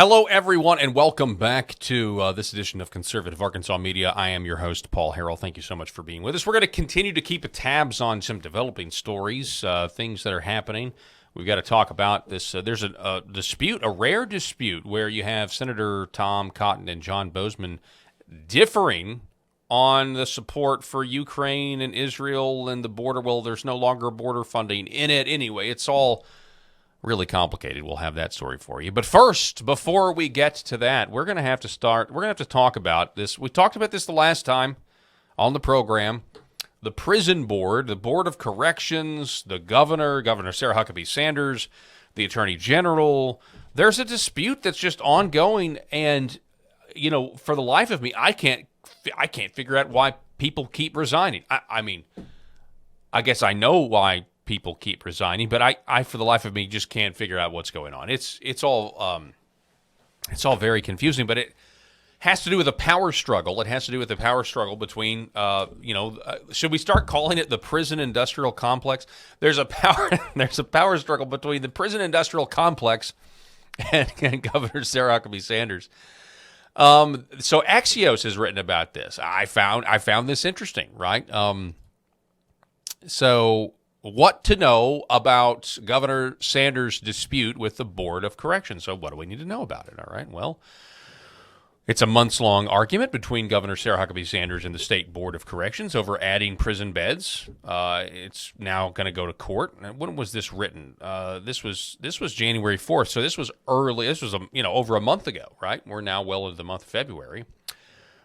Hello, everyone, and welcome back to this edition of Conservative Arkansas Media. I am your host, Paul Harrell. Thank you so much for being with us. We're going to continue to keep tabs on some developing stories, things that are happening. We've got to talk about this. There's a dispute, a rare dispute, where you have Senator Tom Cotton and John Boozman differing on the support for Ukraine and Israel and the border. Well, there's no longer border funding in it anyway. It's all really complicated. We'll have that story for you. But first, before we get to that, we're going to have to talk about this. We talked about this the last time on the program. The prison board, the Board of Corrections, the Governor Sarah Huckabee Sanders, the Attorney General. There's a dispute that's just ongoing, and for the life of me, I can't figure out why people keep resigning. I mean, I guess I know why people keep resigning, but I for the life of me just can't figure out what's going on. It's all very confusing, but it has to do with a power struggle. It has to do with the power struggle between should we start calling it the prison industrial complex? There's a power struggle between the prison industrial complex and Governor Sarah Huckabee Sanders. So Axios has written about this. I found this interesting, right? So what to know about Governor Sanders' dispute with the Board of Corrections. So what do we need to know about it? All right, well, it's a months-long argument between Governor Sarah Huckabee Sanders and the State Board of Corrections over adding prison beds. It's now going to go to court. When was this written? This was January 4th, so this was early. This was over a month ago, right? We're now well into the month of February.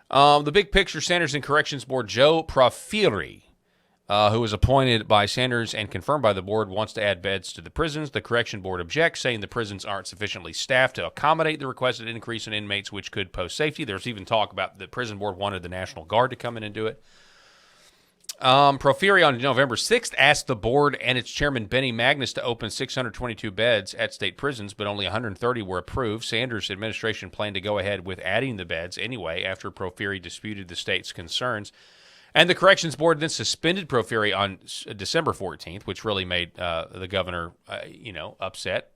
The big picture, Sanders and Corrections Board Joe Profiri, who was appointed by Sanders and confirmed by the board, wants to add beds to the prisons. The Correction Board objects, saying the prisons aren't sufficiently staffed to accommodate the requested increase in inmates, which could pose safety. There's even talk about the prison board wanted the National Guard to come in and do it. Profiri on November 6th asked the board and its chairman, Benny Magnus, to open 622 beds at state prisons, but only 130 were approved. Sanders' administration planned to go ahead with adding the beds anyway after Profiri disputed the state's concerns. And the Corrections Board then suspended Profiri on December 14th, which really made the governor, upset.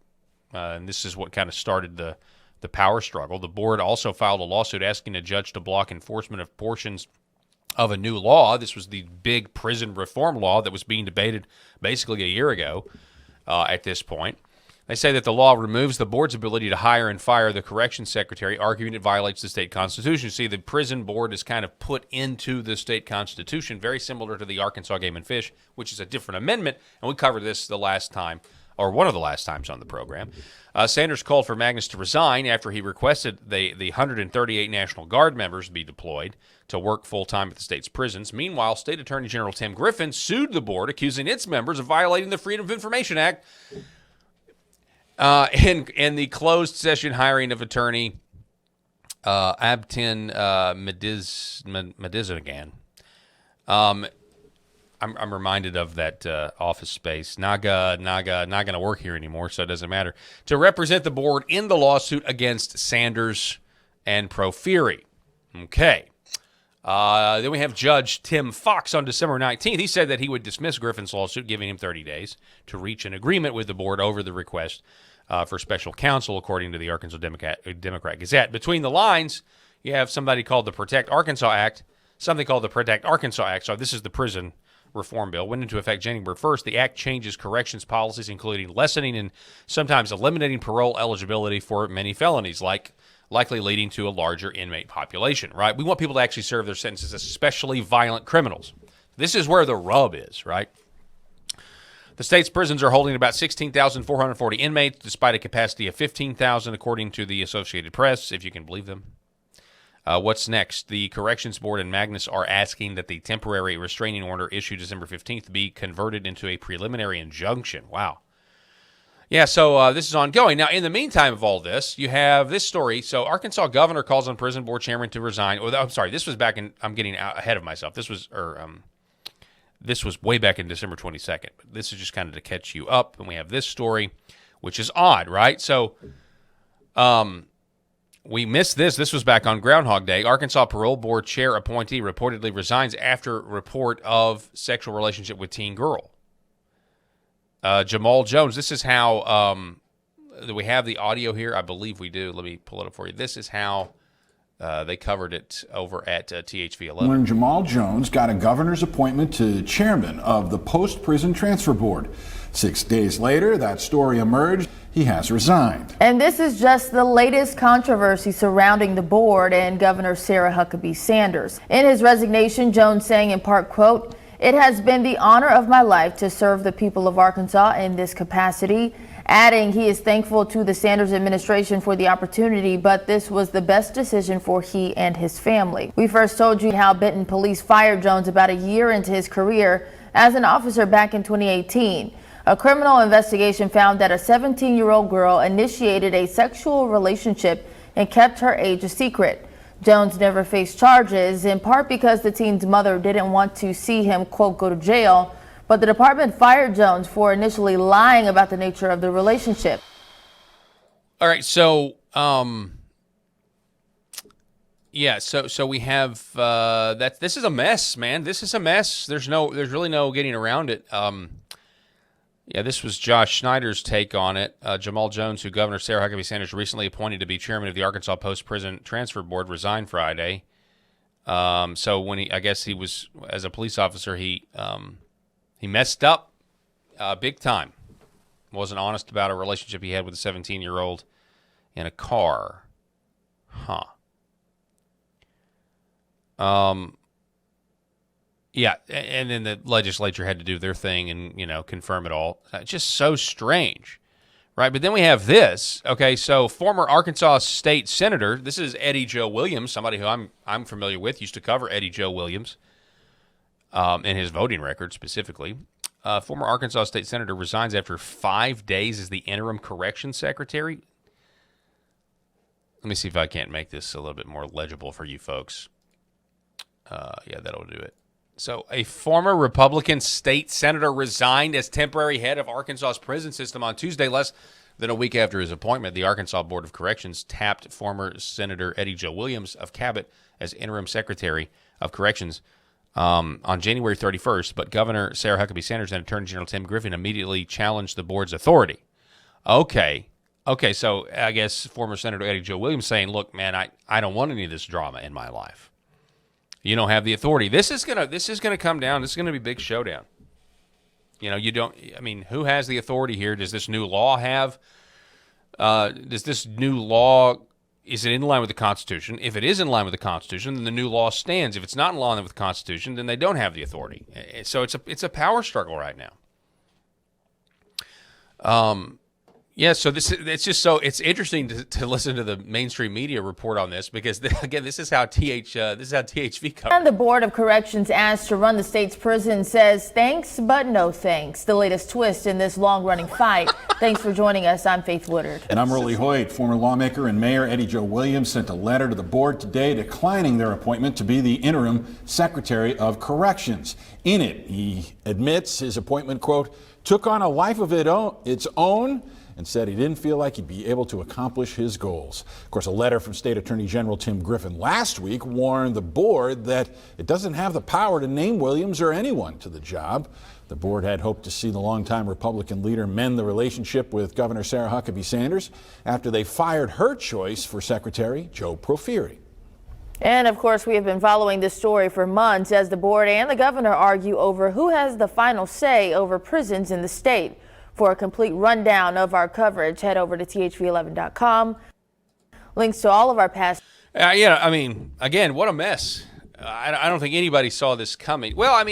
And this is what kind of started the power struggle. The board also filed a lawsuit asking a judge to block enforcement of portions of a new law. This was the big prison reform law that was being debated basically a year ago at this point. They say that the law removes the board's ability to hire and fire the corrections secretary, arguing it violates the state constitution. See, the prison board is kind of put into the state constitution, very similar to the Arkansas Game and Fish, which is a different amendment, and we covered this the last time, or one of the last times on the program. Sanders called for Magnus to resign after he requested the 138 National Guard members be deployed to work full-time at the state's prisons. Meanwhile, State Attorney General Tim Griffin sued the board, accusing its members of violating the Freedom of Information Act. In the closed session hiring of attorney Abtin Medizigan. I'm reminded of that Office Space. Naga, not going to work here anymore, so it doesn't matter. To represent the board in the lawsuit against Sanders and Profiri. Okay. Then we have Judge Tim Fox on December 19th. He said that he would dismiss Griffin's lawsuit, giving him 30 days to reach an agreement with the board over the request for special counsel, according to the Arkansas Democrat Gazette. Between the lines, you have somebody called the Protect Arkansas Act, something called the Protect Arkansas Act. So this is the prison reform bill. Went into effect January 1st. The act changes corrections policies, including lessening and sometimes eliminating parole eligibility for many felonies, likely leading to a larger inmate population, right? We want people to actually serve their sentences, especially violent criminals. This is where the rub is, right? The state's prisons are holding about 16,440 inmates, despite a capacity of 15,000, according to the Associated Press, if you can believe them. What's next? The Corrections Board and Magnus are asking that the temporary restraining order issued December 15th be converted into a preliminary injunction. Wow. Yeah, so this is ongoing. Now, in the meantime of all this, you have this story. So Arkansas governor calls on prison board chairman to resign. Oh, I'm sorry, this was back in, I'm getting ahead of myself. This was way back in December 22nd. But this is just kind of to catch you up. And we have this story, which is odd, right? So we missed this. This was back on Groundhog Day. Arkansas Parole Board chair appointee reportedly resigns after report of sexual relationship with teen girl. Jamal Jones, this is how do we have the audio here? I believe we do. Let me pull it up for you. This is how they covered it over at THV 11. When Jamal Jones got a governor's appointment to chairman of the Post-Prison Transfer Board. 6 days later, that story emerged. He has resigned. And this is just the latest controversy surrounding the board and Governor Sarah Huckabee Sanders. In his resignation, Jones saying in part, quote, "It has been the honor of my life to serve the people of Arkansas in this capacity," adding he is thankful to the Sanders administration for the opportunity, but this was the best decision for he and his family. We first told you how Benton police fired Jones about a year into his career as an officer back in 2018. A criminal investigation found that a 17-year-old girl initiated a sexual relationship and kept her age a secret. Jones never faced charges, in part because the teen's mother didn't want to see him, quote, go to jail. But the department fired Jones for initially lying about the nature of the relationship. All right, so so we have that. This is a mess, man. This is a mess. There's really no getting around it. This was Josh Schneider's take on it. Jamal Jones, who Governor Sarah Huckabee Sanders recently appointed to be chairman of the Arkansas Post-Prison Transfer Board, resigned Friday. So when he was as a police officer, he messed up big time. Wasn't honest about a relationship he had with a 17-year-old in a car. Yeah, and then the legislature had to do their thing and, confirm it all. Just so strange, right? But then we have this. Okay, so former Arkansas State Senator, this is Eddie Joe Williams, somebody who I'm familiar with, used to cover Eddie Joe Williams and his voting record specifically. Former Arkansas State Senator resigns after 5 days as the interim corrections secretary. Let me see if I can't make this a little bit more legible for you folks. That'll do it. So a former Republican state senator resigned as temporary head of Arkansas's prison system on Tuesday, less than a week after his appointment. The Arkansas Board of Corrections tapped former Senator Eddie Joe Williams of Cabot as interim secretary of corrections on January 31st, but Governor Sarah Huckabee Sanders and Attorney General Tim Griffin immediately challenged the board's authority. Okay, so I guess former Senator Eddie Joe Williams saying, look, man, I don't want any of this drama in my life. You don't have the authority. This is gonna come down. This is gonna be a big showdown. You don't. I mean, who has the authority here? Does this new law have? Is it in line with the Constitution? If it is in line with the Constitution, then the new law stands. If it's not in line with the Constitution, then they don't have the authority. So it's a power struggle right now. So it's interesting to listen to the mainstream media report on this because this is how THV covers. And the Board of Corrections asked to run the state's prison says thanks but no thanks. The latest twist in this long-running fight. Thanks for joining us. I'm Faith Woodard. And I'm Rolly Hoyt. Former lawmaker and Mayor Eddie Joe Williams sent a letter to the board today declining their appointment to be the interim Secretary of Corrections. In it, he admits his appointment, quote, took on a life of its own, and said he didn't feel like he'd be able to accomplish his goals. Of course, a letter from State Attorney General Tim Griffin last week warned the board that it doesn't have the power to name Williams or anyone to the job. The board had hoped to see the longtime Republican leader mend the relationship with Governor Sarah Huckabee Sanders after they fired her choice for Secretary, Joe Proferi. And of course, we have been following this story for months as the board and the governor argue over who has the final say over prisons in the state. For a complete rundown of our coverage, head over to thv11.com. Links to all of our past. Again, what a mess. I don't think anybody saw this coming. Well, I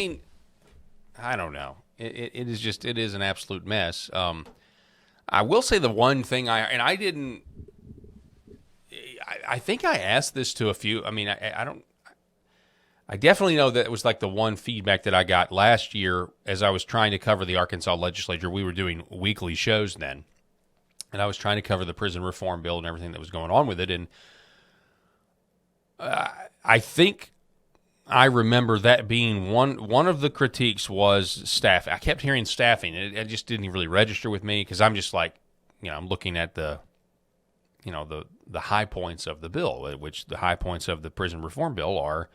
don't know. It is an absolute mess. I will say the one thing I think I asked this to a few. I definitely know that it was like the one feedback that I got last year as I was trying to cover the Arkansas legislature. We were doing weekly shows then, and I was trying to cover the prison reform bill and everything that was going on with it. And I think I remember that being one of the critiques was staff. I kept hearing staffing. It just didn't really register with me because I'm just like, I'm looking at the high points of the bill, which the high points of the prison reform bill are.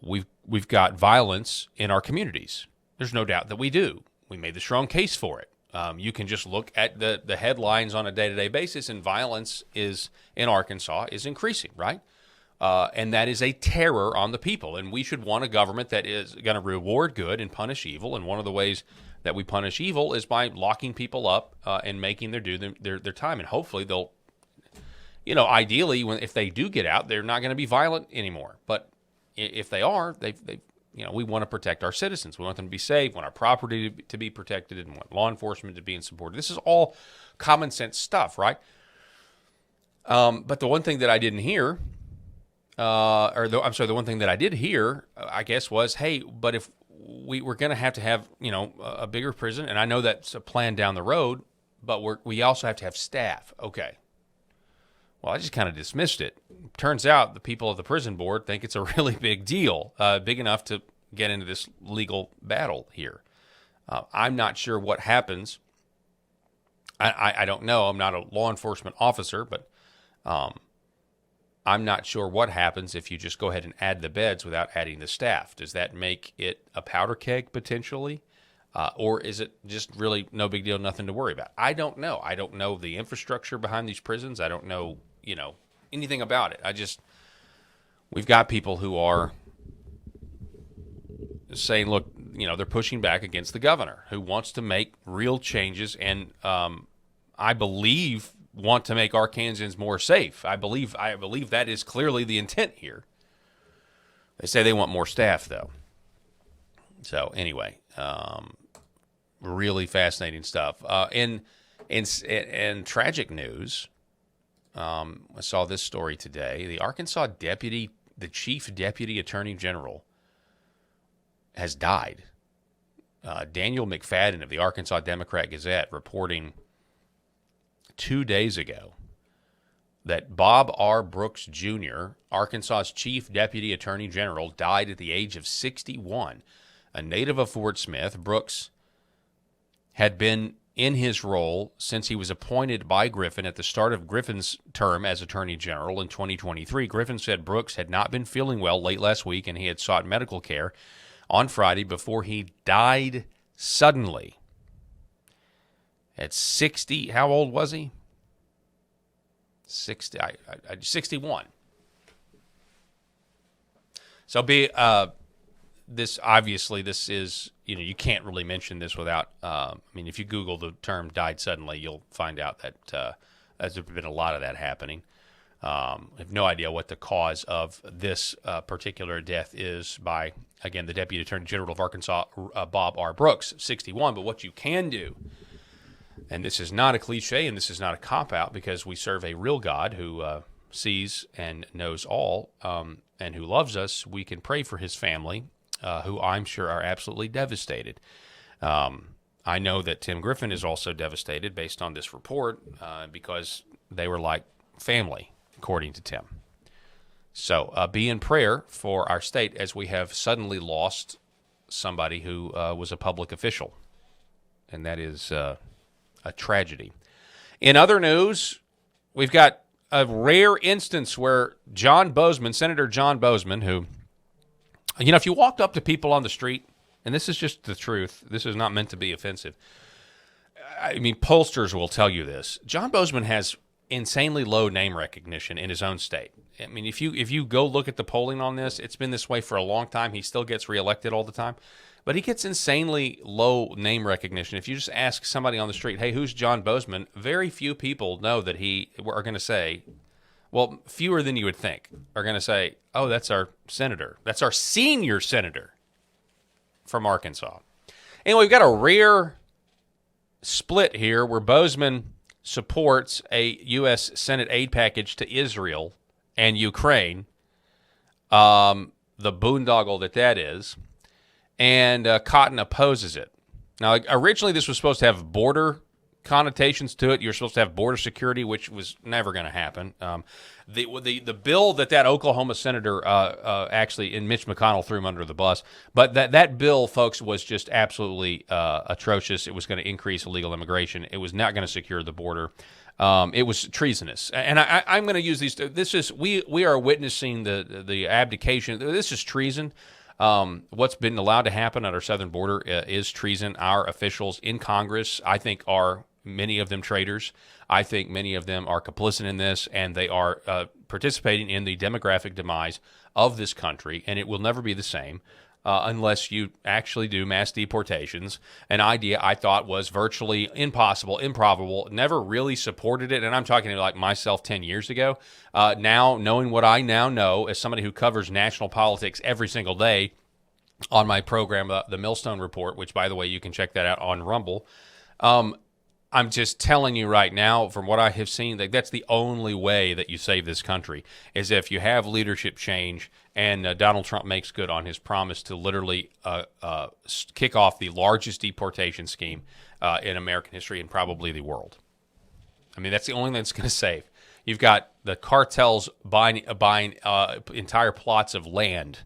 We've got violence in our communities. There's no doubt that we do. We made the strong case for it. You can just look at the headlines on a day-to-day basis, and violence in Arkansas is increasing, right? And that is a terror on the people. And we should want a government that is going to reward good and punish evil. And one of the ways that we punish evil is by locking people up and making them do their time. And hopefully they'll, ideally, if they do get out, they're not going to be violent anymore. But if they are, we want to protect our citizens. We want them to be safe, want our property to be protected, and want law enforcement to be in support. This is all common sense stuff, right? But the one thing that I didn't hear, the one thing that I did hear, I guess, was, hey, but if we're going to have, a bigger prison, and I know that's a plan down the road, but we also have to have staff. Okay. Well, I just kind of dismissed it. Turns out the people of the prison board think it's a really big deal, big enough to get into this legal battle here. I'm not sure what happens. I don't know. I'm not a law enforcement officer, but I'm not sure what happens if you just go ahead and add the beds without adding the staff. Does that make it a powder keg potentially? Or is it just really no big deal, nothing to worry about? I don't know. I don't know the infrastructure behind these prisons. I don't know, anything about it. We've got people who are saying, look, they're pushing back against the governor who wants to make real changes and I believe want to make Arkansans more safe. I believe that is clearly the intent here. They say they want more staff, though. So anyway, really fascinating stuff. In tragic news, I saw this story today. The Arkansas the chief deputy attorney general, has died. Daniel McFadden of the Arkansas Democrat-Gazette reporting 2 days ago that Bob R. Brooks Jr., Arkansas's chief deputy attorney general, died at the age of 61. A native of Fort Smith, Brooks had been in his role since he was appointed by Griffin at the start of Griffin's term as attorney general in 2023. Griffin said Brooks had not been feeling well late last week, and he had sought medical care on Friday before he died suddenly. At 60, how old was he? 61. So this is, you can't really mention this without, if you Google the term died suddenly, you'll find out that there's been a lot of that happening. I have no idea what the cause of this particular death is by, again, the Deputy Attorney General of Arkansas, Bob R. Brooks, 61. But what you can do, and this is not a cliche and this is not a cop-out because we serve a real God who sees and knows all and who loves us, we can pray for his family, who I'm sure are absolutely devastated. I know that Tim Griffin is also devastated based on this report because they were like family, according to Tim. So be in prayer for our state as we have suddenly lost somebody who was a public official, and that is a tragedy. In other news, we've got a rare instance where Senator John Bozeman, who, if you walked up to people on the street, and this is just the truth, this is not meant to be offensive. Pollsters will tell you this. John Bozeman has insanely low name recognition in his own state. If you go look at the polling on this, it's been this way for a long time. He still gets reelected all the time. But he gets insanely low name recognition. If you just ask somebody on the street, hey, who's John Bozeman? Very few people know that are going to say, well, fewer than you would think, are going to say, oh, that's our senator. That's our senior senator from Arkansas. Anyway, we've got a rare split here where Bozeman supports a U.S. Senate aid package to Israel and Ukraine, the boondoggle that is, and Cotton opposes it. Now, originally this was supposed to have border connotations to it. You're supposed to have border security, which was never going to happen. The bill that Oklahoma senator actually, and Mitch McConnell threw him under the bus, but that bill, folks, was just absolutely atrocious. It was going to increase illegal immigration. It was not going to secure the border. It was treasonous. And I'm going to use these. We are witnessing the abdication. This is treason. What's been allowed to happen at our southern border is treason. Our officials in Congress, I think, are many of them traitors. I think many of them are complicit in this, and they are participating in the demographic demise of this country, and it will never be the same unless you actually do mass deportations, an idea I thought was virtually impossible, improbable, never really supported it, and I'm talking like myself 10 years ago. Now, knowing what I now know as somebody who covers national politics every single day on my program, the Millstone Report, which, by the way, you can check that out on Rumble, I'm just telling you right now, from what I have seen, that that's the only way that you save this country, is if you have leadership change and Donald Trump makes good on his promise to literally kick off the largest deportation scheme in American history and probably the world. I mean, that's the only thing that's going to save. You've got the cartels buying entire plots of land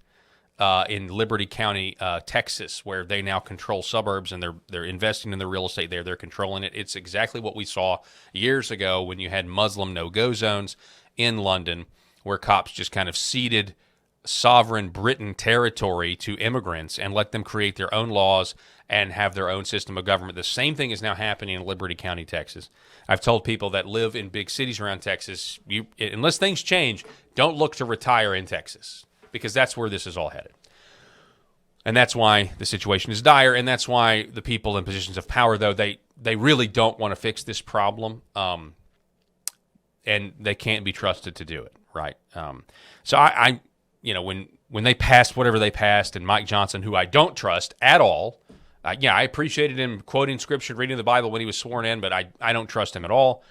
in Liberty County, Texas, where they now control suburbs, and they're investing in the real estate there. They're controlling it. It's exactly what we saw years ago when you had Muslim no-go zones in London, where cops just kind of ceded sovereign Britain territory to immigrants and let them create their own laws and have their own system of government. The same thing is now happening in Liberty County, Texas. I've told people that live in big cities around Texas, unless things change, don't look to retire in Texas, because that's where this is all headed. And that's why the situation is dire, and that's why the people in positions of power, though, they really don't want to fix this problem, and they can't be trusted to do it, right? So I when they passed whatever they passed, and Mike Johnson, who I don't trust at all, I appreciated him quoting Scripture, reading the Bible when he was sworn in, but I don't trust him at all.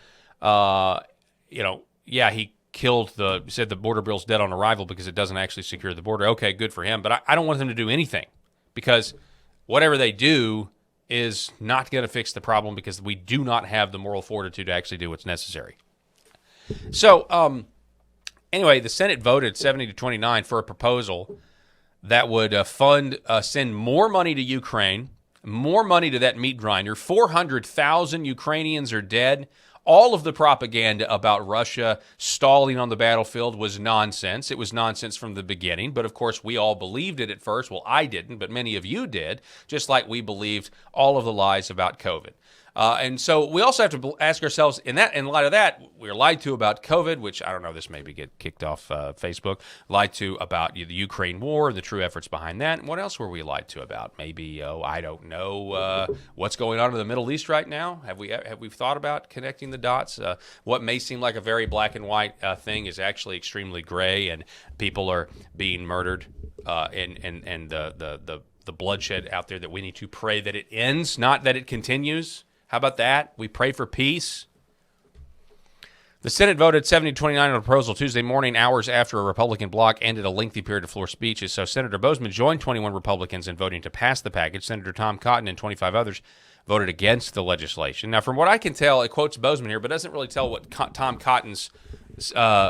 He said the border bill's dead on arrival because it doesn't actually secure the border. Okay, good for him. But I don't want them to do anything, because whatever they do is not going to fix the problem, because we do not have the moral fortitude to actually do what's necessary. So, anyway, the Senate voted 70-29 for a proposal that would send more money to Ukraine, more money to that meat grinder. 400,000 Ukrainians are dead. All of the propaganda about Russia stalling on the battlefield was nonsense. It was nonsense from the beginning, but of course we all believed it at first. Well, I didn't, but many of you did, just like we believed all of the lies about COVID. And so we also have to ask ourselves, in light of that, we were lied to about COVID, which I don't know, this maybe get kicked off Facebook, lied to about the Ukraine war and the true efforts behind that. And what else were we lied to about? Maybe, I don't know, what's going on in the Middle East right now? Have we thought about connecting the dots? What may seem like a very black and white thing is actually extremely gray, and people are being murdered, and the bloodshed out there that we need to pray that it ends, not that it continues. How about that? We pray for peace. The Senate voted 70-29 on a proposal Tuesday morning, hours after a Republican bloc ended a lengthy period of floor speeches. So Senator Boozman joined 21 Republicans in voting to pass the package. Senator Tom Cotton and 25 others voted against the legislation. Now, from what I can tell, it quotes Boozman here, but doesn't really tell what Tom Cotton's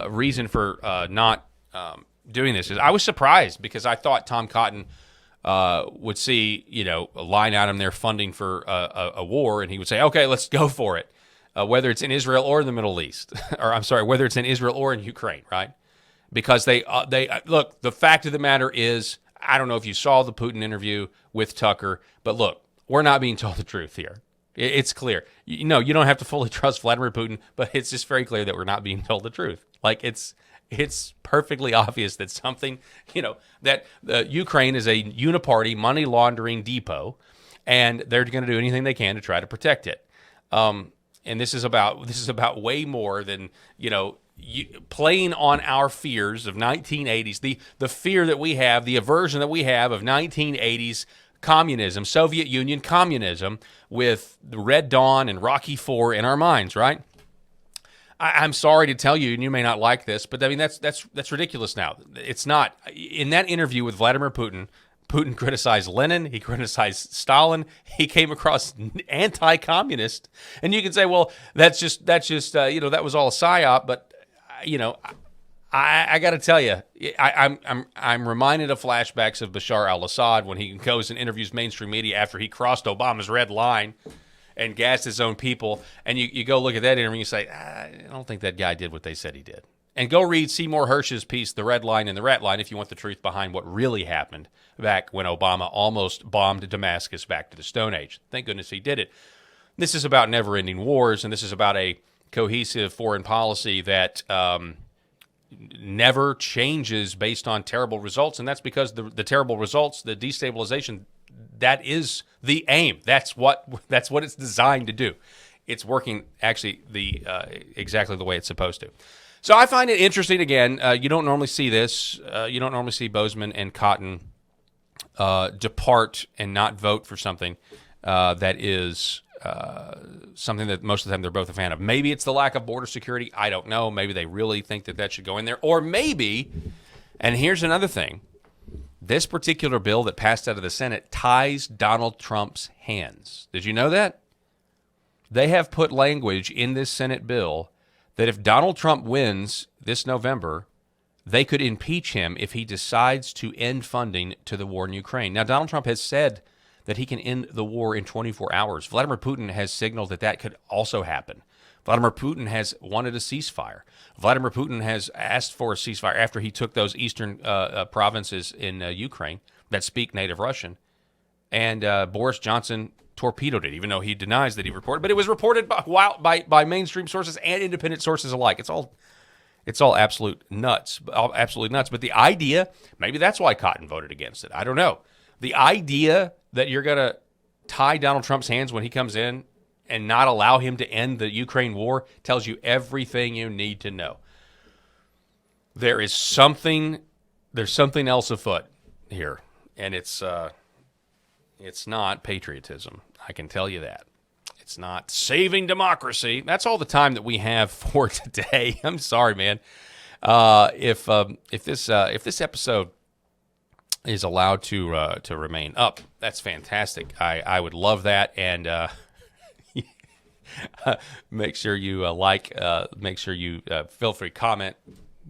reason for not doing this is. I was surprised, because I thought Tom Cotton would see, a line item there funding for a war, and he would say, okay, let's go for it, whether it's in Israel or in the Middle East, or I'm sorry, whether it's in Israel or in Ukraine, right? Because they look, the fact of the matter is, I don't know if you saw the Putin interview with Tucker, but look, we're not being told the truth here. It's clear. You don't have to fully trust Vladimir Putin, but it's just very clear that we're not being told the truth. Like, it's perfectly obvious that something, that Ukraine is a uniparty money laundering depot, and they're going to do anything they can to try to protect it. And this is about way more than, playing on our fears of 1980s, the fear that we have, the aversion that we have of 1980s communism, Soviet Union communism, with the Red Dawn and Rocky IV in our minds, right? I'm sorry to tell you, and you may not like this, but I mean that's ridiculous now. It's not. In that interview with Vladimir Putin, Putin criticized Lenin, he criticized Stalin, he came across anti-communist, and you can say, well, that's just that was all a psyop, but I got to tell you, I'm reminded of flashbacks of Bashar al-Assad when he goes and interviews mainstream media after he crossed Obama's red line and gassed his own people, and you go look at that interview and you say, I don't think that guy did what they said he did. And go read Seymour Hersh's piece, The Red Line and the Rat Line, if you want the truth behind what really happened back when Obama almost bombed Damascus back to the Stone Age. Thank goodness he did it. This is about never-ending wars, and this is about a cohesive foreign policy that never changes based on terrible results, and that's because the terrible results, the destabilization, that is the aim. That's what it's designed to do. It's working actually exactly the way it's supposed to. So I find it interesting. Again, you don't normally see this. You don't normally see Bozeman and Cotton depart and not vote for something that is something that most of the time they're both a fan of. Maybe it's the lack of border security. I don't know. Maybe they really think that should go in there. Or maybe, and here's another thing, this particular bill that passed out of the Senate ties Donald Trump's hands. Did you know that? They have put language in this Senate bill that if Donald Trump wins this November, they could impeach him if he decides to end funding to the war in Ukraine. Now, Donald Trump has said that he can end the war in 24 hours. Vladimir Putin has signaled that could also happen. Vladimir Putin has wanted a ceasefire. Vladimir Putin has asked for a ceasefire after he took those eastern provinces in Ukraine that speak native Russian. And Boris Johnson torpedoed it, even though he denies that he reported. But it was reported by mainstream sources and independent sources alike. It's all absolutely nuts. But the idea, maybe that's why Cotton voted against it. I don't know. The idea that you're going to tie Donald Trump's hands when he comes in and not allow him to end the Ukraine war tells you everything you need to know. There's something else afoot here, and it's not patriotism. I can tell you that. It's not saving democracy. That's all the time that we have for today. I'm sorry, man. If this episode is allowed to remain up, that's fantastic. I would love that, and make sure you make sure you feel free to comment.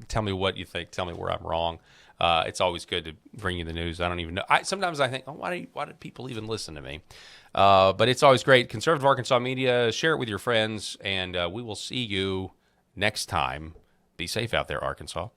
Tell me what you think. Tell me where I'm wrong. It's always good to bring you the news. I don't even know. Sometimes I think, why did people even listen to me? But it's always great. Conservative Arkansas Media, share it with your friends, and we will see you next time. Be safe out there, Arkansas.